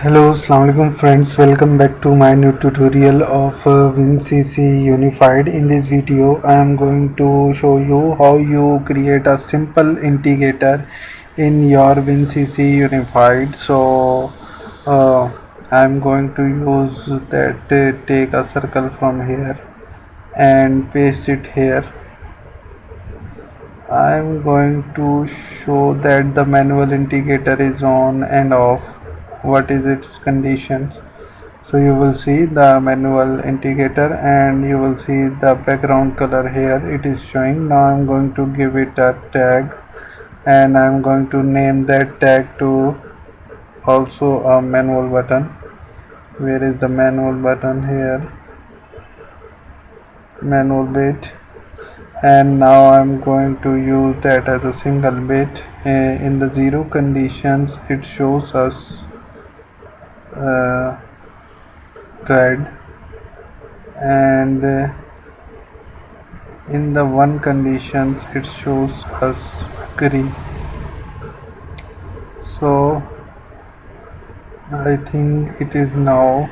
Hello, Assalamualaikum friends. Welcome back to my new tutorial of WinCC Unified. In this video, I am going to show you how you create a simple integrator in your WinCC Unified. I am going to use that. Take a circle from here and paste it here. I am going to show that the manual integrator is on and off. What is its conditions? So you will see the manual integrator and you will see the background color here it is showing. Now I'm going to give it a tag and I'm going to name that tag to also a manual button. Where is the manual button? Here, manual bit. And now I'm going to use that as a single bit. In the zero conditions it shows us red, and in the one conditions it shows us green. So I think it is now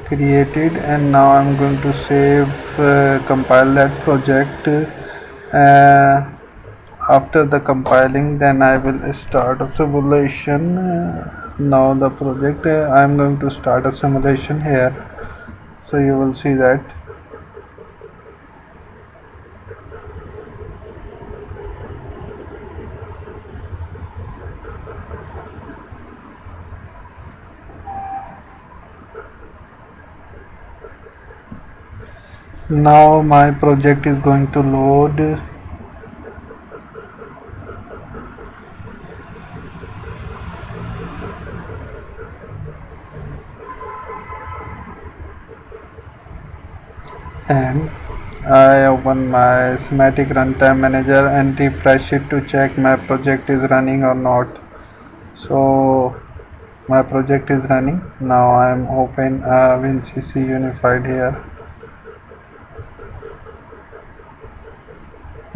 created, and now I'm going to save compile that project. After the compiling, then I will start a simulation. Now the project, I'm going to start a simulation here, so you will see that. Now my project is going to load. And I open my schematic runtime manager and refresh it to check my project is running or not. So my project is running. Now I am open WinCC Unified here.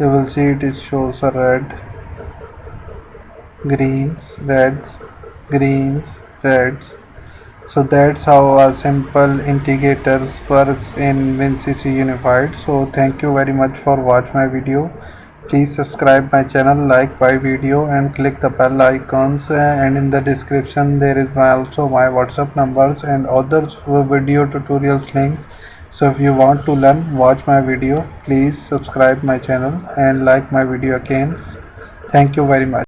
You will see it shows a red, greens, reds, greens, reds. So that's how a simple integrators works in WinCC Unified. So thank you very much for watching my video. Please subscribe my channel, like my video and click the bell icons, and in the description there is also my WhatsApp numbers and other video tutorials links. So if you want to learn, watch my video. Please subscribe my channel and like my video again. Thank you very much.